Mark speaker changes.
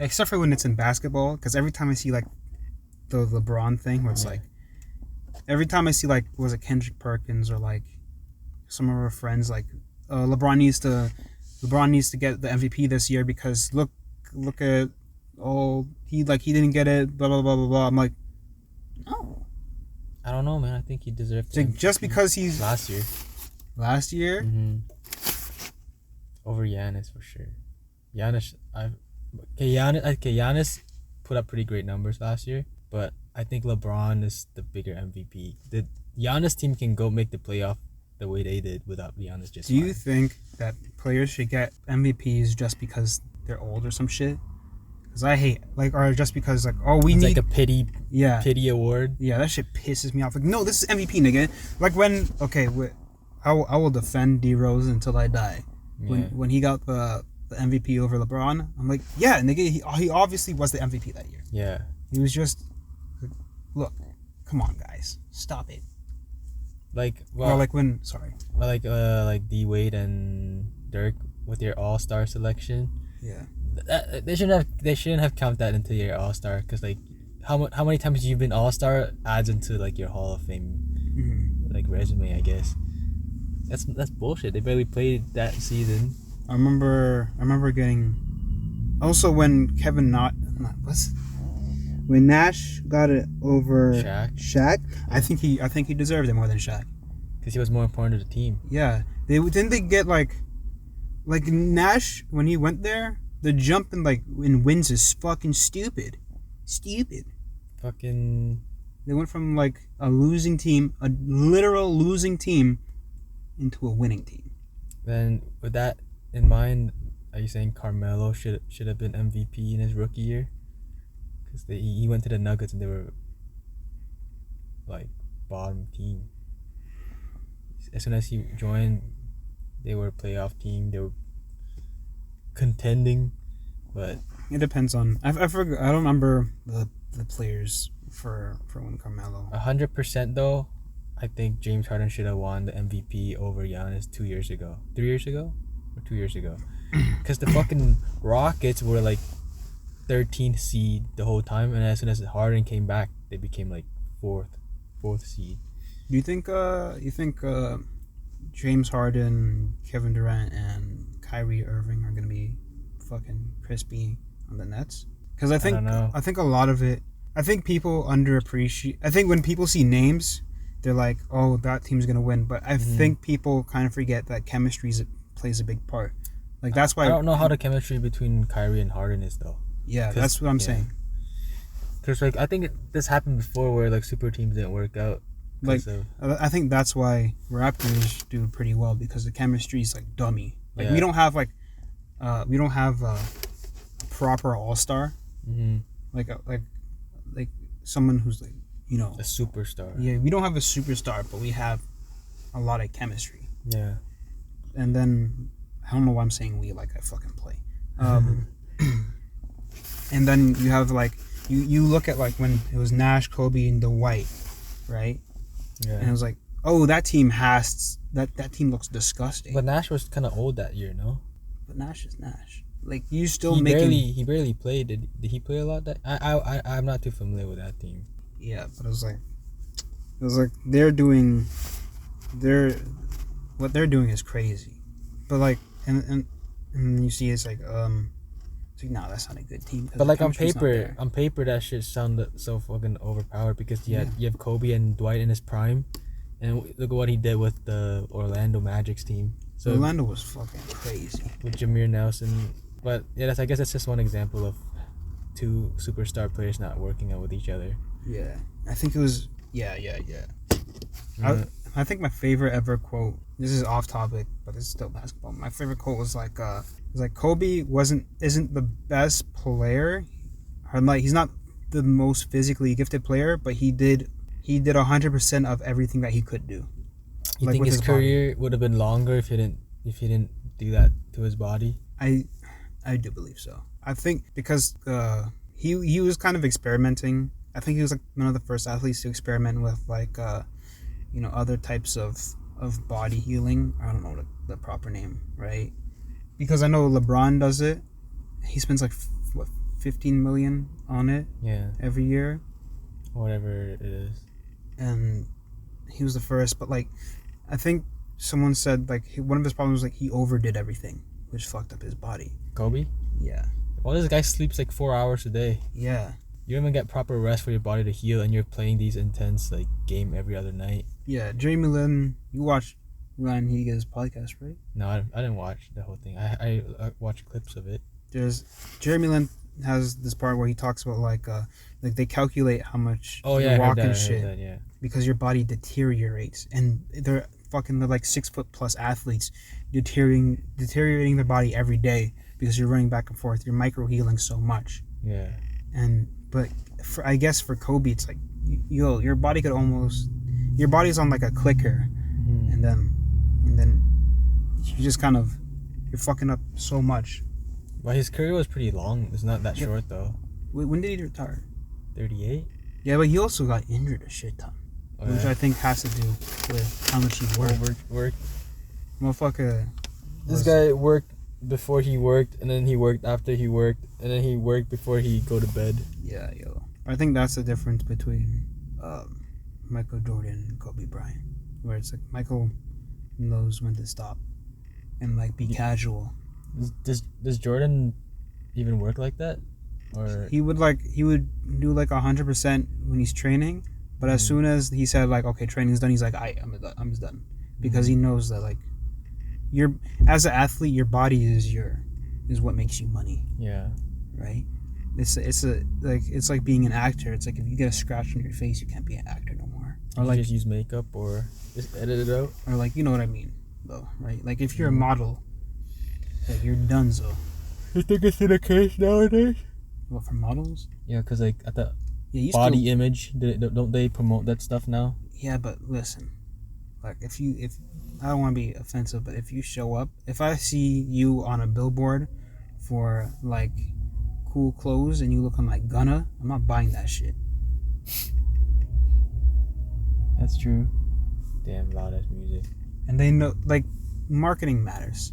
Speaker 1: except for when it's in basketball, because every time I see like the LeBron thing, where it's like, every time I see like, was it Kendrick Perkins or like some of our friends like, LeBron needs to get the MVP this year because look at he didn't get it, blah blah blah blah blah. I'm like, no.
Speaker 2: I don't know, man. I think he deserved
Speaker 1: it. Just because he's
Speaker 2: last year. Mm-hmm. Over Giannis for sure. Giannis put up pretty great numbers last year, but I think LeBron is the bigger MVP. The Giannis team can go make the playoff the way they did without Giannis just.
Speaker 1: Do you think that players should get MVPs just because they're old or some shit? Because I hate or just because it's need
Speaker 2: like a pity award.
Speaker 1: Yeah, that shit pisses me off. Like, no, this is MVP, nigga. Like when I will defend D Rose until I die. When he got the MVP over LeBron, I'm like, yeah, nigga, he obviously was the MVP that year.
Speaker 2: Yeah,
Speaker 1: he was just look, come on, guys, stop it. Like
Speaker 2: D Wade and Dirk with your All-Star selection.
Speaker 1: Yeah.
Speaker 2: They shouldn't have counted that into your All-Star because like how many times you've been All-Star adds into like your Hall of Fame like resume, I guess. That's bullshit. They barely played that season.
Speaker 1: I remember getting also when when Nash got it over Shaq. I think he deserved it more than Shaq
Speaker 2: because he was more important to the team.
Speaker 1: Yeah, they get like Nash when he went there. The jump in wins is fucking stupid.
Speaker 2: Fucking.
Speaker 1: They went from like a losing team, a literal losing team, into a winning team.
Speaker 2: Then with that in mind, are you saying Carmelo should have been MVP in his rookie year? Because he went to the Nuggets and they were like bottom team. As soon as he joined, they were a playoff team. They were contending, but
Speaker 1: it depends on. I forgot. I don't remember the players for when Carmelo.
Speaker 2: 100% though. I think James Harden should have won the MVP over Giannis 2 years ago. 3 years ago? Or 2 years ago? Because the fucking Rockets were like 13th seed the whole time, and as soon as Harden came back, they became like fourth seed.
Speaker 1: Do you think James Harden, Kevin Durant, and Kyrie Irving are gonna be fucking crispy on the Nets? Because I think a lot of it. I think people underappreciate. I think when people see names, they're like, oh, that team's going to win. But I think people kind of forget that chemistry plays a big part. Like, that's why...
Speaker 2: I don't know how the chemistry between Kyrie and Harden is, though.
Speaker 1: Yeah, that's what I'm saying.
Speaker 2: Because, like, I think this happened before where, like, super teams didn't work out.
Speaker 1: Like, I think that's why Raptors do pretty well, because the chemistry is, like, dummy. Like, we don't have, like... we don't have a proper all-star. Like someone who's, like, you know,
Speaker 2: a superstar.
Speaker 1: Yeah, we don't have a superstar, but we have a lot of chemistry.
Speaker 2: Yeah.
Speaker 1: And then I don't know why I'm saying we, like I fucking play. And then you have like you look at like when it was Nash, Kobe, and Dwight, right? Yeah. And it was like, oh, that team that team looks disgusting.
Speaker 2: But Nash was kind of old that year, no?
Speaker 1: But Nash is Nash. Like you still
Speaker 2: he barely played. Did he play a lot? I'm not too familiar with that team.
Speaker 1: Yeah, but it was like what they're doing is crazy. But like and you see it's like no, that's not a good team.
Speaker 2: But like on paper that shit sounded so fucking overpowered because you have Kobe and Dwight in his prime, and look at what he did with the Orlando Magic's team. So
Speaker 1: Orlando was fucking crazy
Speaker 2: with Jameer Nelson. But yeah, I guess that's just one example of two superstar players not working out with each other.
Speaker 1: Yeah, I think it was. Yeah. I think my favorite ever quote. This is off topic, but it's still basketball. My favorite quote was like, Kobe isn't the best player, or like he's not the most physically gifted player, but he did 100% of everything that he could do.
Speaker 2: You think his career would have been longer if he didn't do that to his body?
Speaker 1: I do believe so. I think because he was kind of experimenting. I think he was like one of the first athletes to experiment with like other types of body healing. I don't know the proper name, right? Because I know LeBron does it. He spends like 15 million on it
Speaker 2: Yeah,
Speaker 1: every year,
Speaker 2: whatever it is.
Speaker 1: and he was the first. But like, I think someone said like one of his problems was like he overdid everything, which fucked up his body.
Speaker 2: Kobe?
Speaker 1: Yeah.
Speaker 2: Well, this guy sleeps like 4 hours a day.
Speaker 1: Yeah.
Speaker 2: You don't even get proper rest for your body to heal, and you're playing these intense like game every other night.
Speaker 1: Yeah. Jeremy Lin, you watched Ryan Higa's podcast, right?
Speaker 2: No, I didn't watch the whole thing. I watched clips of it.
Speaker 1: There's Jeremy Lin has this part where he talks about like they calculate how much
Speaker 2: Oh
Speaker 1: you're
Speaker 2: yeah,
Speaker 1: walking
Speaker 2: I heard
Speaker 1: shit
Speaker 2: that, yeah.
Speaker 1: because your body deteriorates, and they're like 6 foot plus athletes deteriorating their body every day because you're running back and forth. You're micro healing so much.
Speaker 2: Yeah.
Speaker 1: But I guess for Kobe, it's like your body could almost your body's on like a clicker,
Speaker 2: Mm-hmm.
Speaker 1: and then you just kind of you're fucking up so much.
Speaker 2: Well, his career was pretty long. It's not that short though.
Speaker 1: When did he retire?
Speaker 2: 38.
Speaker 1: Yeah, but he also got injured a shit ton, which I think has to do with how much he worked.
Speaker 2: Work.
Speaker 1: Motherfucker.
Speaker 2: This guy worked before he worked, and then he worked after he worked, and then he worked before he go to bed.
Speaker 1: Yeah, yo. I think that's the difference between Michael Jordan and Kobe Bryant, where it's like Michael knows when to stop and like be casual.
Speaker 2: Does Jordan even work like that? Or
Speaker 1: He would do like 100% when he's training, but as soon as he said like okay training's done, he's like I'm just done, because he knows that like you're as an athlete your body is what makes you money,
Speaker 2: yeah.
Speaker 1: right? It's like being an actor. It's like if you get a scratch on your face you can't be an actor no more, or
Speaker 2: You
Speaker 1: like
Speaker 2: just use makeup or just edit it out.
Speaker 1: or like you know what I mean though, right? Like if you're a model, like you're done. So
Speaker 2: You think it's in a case nowadays?
Speaker 1: what, for models?
Speaker 2: Yeah, cause like at the
Speaker 1: Yeah, you
Speaker 2: body
Speaker 1: still,
Speaker 2: image, don't they promote that stuff now?
Speaker 1: yeah, but listen, like if I don't want to be offensive, but if you show up, if I see you on a billboard for like cool clothes and you looking like Gunna, I'm not buying that shit.
Speaker 2: That's true. Damn loud ass music.
Speaker 1: And they know like marketing matters.